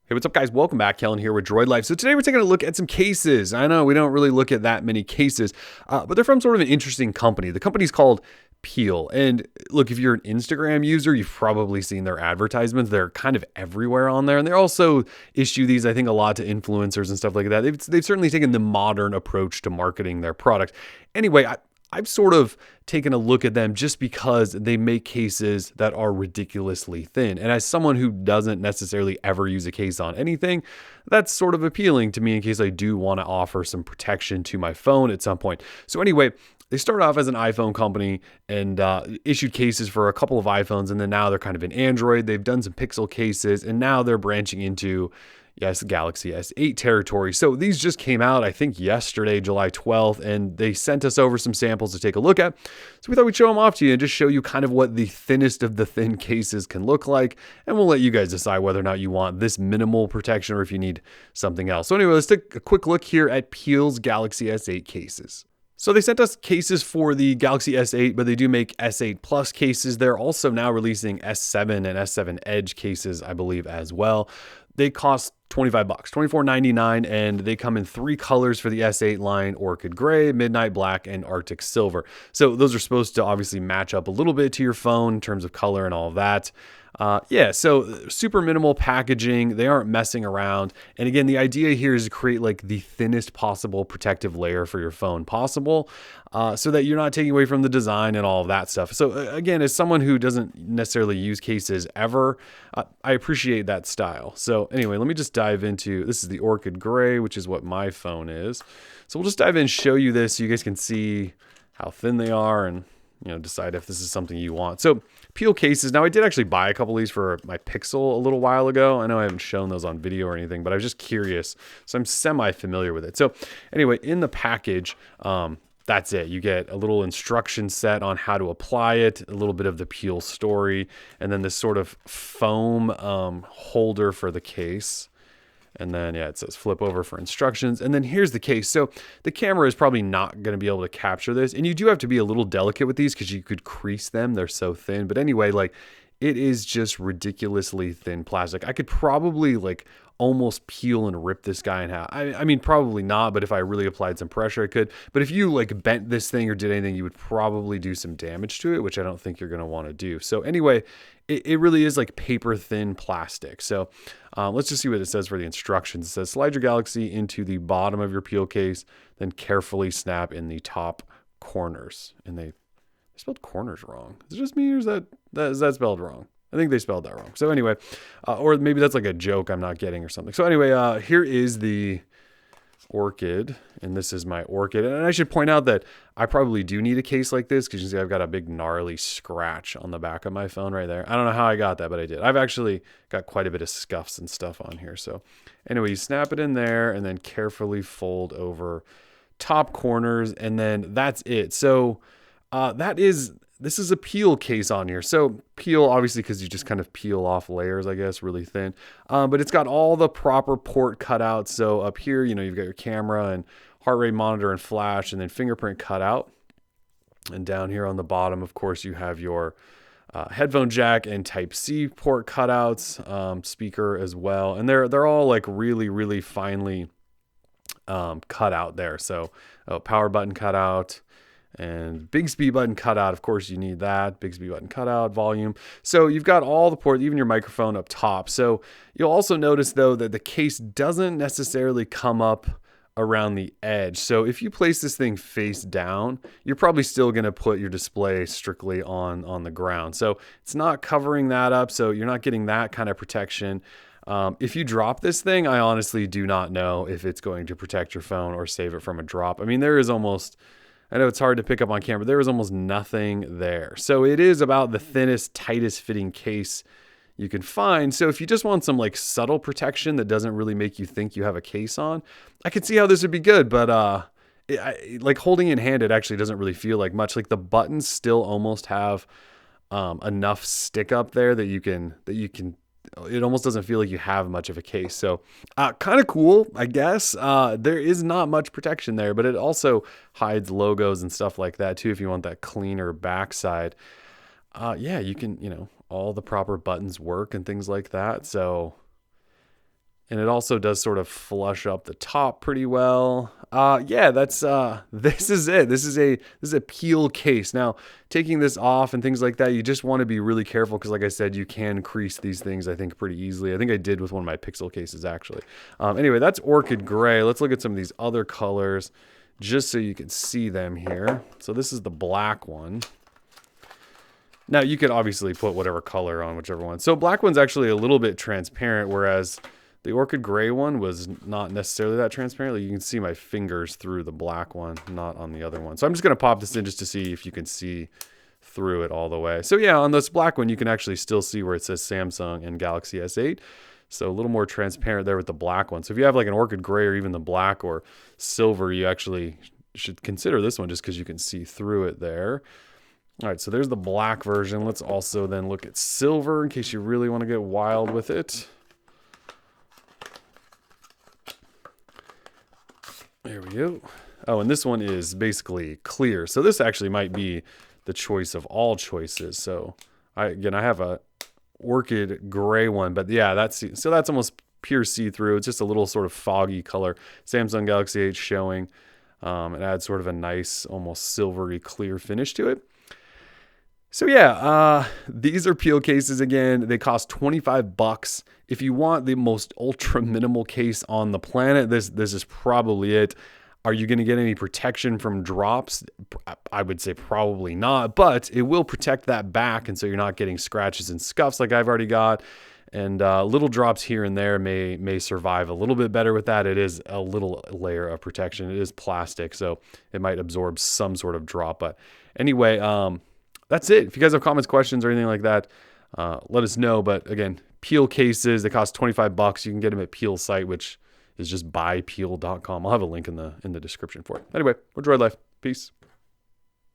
Hey, what's up, guys? Welcome back. Kellen here with Droid Life. So today we're taking a look at some cases. I know we don't really look at that many cases, but they're from sort of an interesting company. The company's called Peel. And look, if you're an Instagram user, you've probably seen their advertisements. They're kind of everywhere on there. And they also issue these, I think, a lot to influencers and stuff like that. They've certainly taken the modern approach to marketing their product. Anyway, I've sort of taken a look at them just because they make cases that are ridiculously thin. And as someone who doesn't necessarily ever use a case on anything, that's sort of appealing to me in case I do want to offer some protection to my phone at some point. So anyway, they started off as an iPhone company and issued cases for a couple of iPhones. And then now they're kind of in Android. They've done some Pixel cases and now they're branching into Galaxy S8 territory. So these just came out, I think, yesterday, July 12th, and they sent us over some samples to take a look at. So we thought we'd show them off to you and just show you kind of what the thinnest of the thin cases can look like. And we'll let you guys decide whether or not you want this minimal protection or if you need something else. So anyway, let's take a quick look here at Peel's Galaxy S8 cases. So they sent us cases for the Galaxy S8, but they do make S8 Plus cases. They're also now releasing S7 and S7 Edge cases, I believe, as well. They cost $25, $24.99, and they come in 3 colors for the S8 line: Orchid Grey, Midnight Black, and Arctic Silver. So those are supposed to obviously match up a little bit to your phone in terms of color and all of that. So super minimal packaging. They aren't messing around. And again, the idea here is to create like the thinnest possible protective layer for your phone possible, so that you're not taking away from the design and all of that stuff. So again, as someone who doesn't necessarily use cases ever, I appreciate that style. So anyway, let me just dive into, this is the Orchid Grey, which is what my phone is. So we'll just dive in and show you this so you guys can see how thin they are and decide if this is something you want. So Peel cases. Now I did actually buy a couple of these for my Pixel a little while ago. I know I haven't shown those on video or anything, but I was just curious. So I'm semi-familiar with it. So anyway, in the package, that's it. You get a little instruction set on how to apply it, a little bit of the Peel story, and then this sort of foam holder for the case. And then, it says flip over for instructions. And then here's the case. So the camera is probably not going to be able to capture this. And you do have to be a little delicate with these because you could crease them. They're so thin. But anyway, it is just ridiculously thin plastic. I could probably almost peel and rip this guy in half. I mean, probably not, but if I really applied some pressure, I could. But if you bent this thing or did anything, you would probably do some damage to it, which I don't think you're going to want to do. So anyway, it really is paper thin plastic. So let's just see what it says for the instructions. It says slide your Galaxy into the bottom of your Peel case, then carefully snap in the top corners. And they spelled corners wrong. Is it just me or is that spelled wrong? I think they spelled that wrong. So anyway, or maybe that's a joke I'm not getting or something. So anyway, here is the Orchid, and this is my Orchid. And I should point out that I probably do need a case like this because you can see I've got a big gnarly scratch on the back of my phone right there. I don't know how I got that, but I did. I've actually got quite a bit of scuffs and stuff on here. So anyway, you snap it in there and then carefully fold over top corners, and then that's it. So this is a Peel case on here. So Peel, obviously, because you just kind of peel off layers, I guess, really thin. But it's got all the proper port cutouts. So up here, you've got your camera and heart rate monitor and flash, and then fingerprint cutout. And down here on the bottom, of course, you have your headphone jack and Type-C port cutouts, speaker as well. And they're all really, really finely cut out there. So power button cutout. And Bixby button cutout, of course you need that. Bixby button cutout, volume. So you've got all the ports, even your microphone up top. So you'll also notice though that the case doesn't necessarily come up around the edge. So if you place this thing face down, you're probably still going to put your display strictly on the ground. So it's not covering that up. So you're not getting that kind of protection. If you drop this thing, I honestly do not know if it's going to protect your phone or save it from a drop. I mean, I know it's hard to pick up on camera. There is almost nothing there. So it is about the thinnest, tightest fitting case you can find. So if you just want some subtle protection that doesn't really make you think you have a case on, I could see how this would be good. But holding in hand, it actually doesn't really feel like much. The buttons still almost have enough stick up there that you can it almost doesn't feel like you have much of a case. So kind of cool, I guess. There is not much protection there, but it also hides logos and stuff like that too if you want that cleaner backside. You can, all the proper buttons work and things like that. So And it also does sort of flush up the top pretty well. Yeah, that's this is it. This is a peel case. Now, taking this off and things like that, you just want to be really careful because, like I said, you can crease these things, I think, pretty easily. I think I did with one of my Pixel cases, actually. Anyway, that's Orchid Grey. Let's look at some of these other colors just so you can see them here. So this is the black one. Now, you could obviously put whatever color on whichever one. So black one's actually a little bit transparent, whereas the Orchid Grey one was not necessarily that transparent. Like, you can see my fingers through the black one, not on the other one. So I'm just going to pop this in just to see if you can see through it all the way. So yeah, on this black one, you can actually still see where it says Samsung and Galaxy S8. So a little more transparent there with the black one. So if you have like an Orchid Grey or even the black or silver, you actually should consider this one just because you can see through it there. All right, so there's the black version. Let's also then look at silver in case you really want to get wild with it. There we go. Oh, and this one is basically clear. So this actually might be the choice of all choices. So I have a Orchid Grey one, but yeah, that's almost pure see-through. It's just a little sort of foggy color. Samsung Galaxy 8 showing. It adds sort of a nice, almost silvery clear finish to it. So yeah, these are peel cases again. They cost $25. If you want the most ultra minimal case on the planet, this is probably it. Are you going to get any protection from drops? I would say probably not, but it will protect that back, and so you're not getting scratches and scuffs like I've already got. And little drops here and there may survive a little bit better with that. It is a little layer of protection. It is plastic, so it might absorb some sort of drop. But anyway, that's it. If you guys have comments, questions, or anything like that, let us know. But again, Peel cases, they cost $25. You can get them at Peel's site, which is just buypeel.com. I'll have a link in the description for it. Anyway, we're Droid Life. Peace.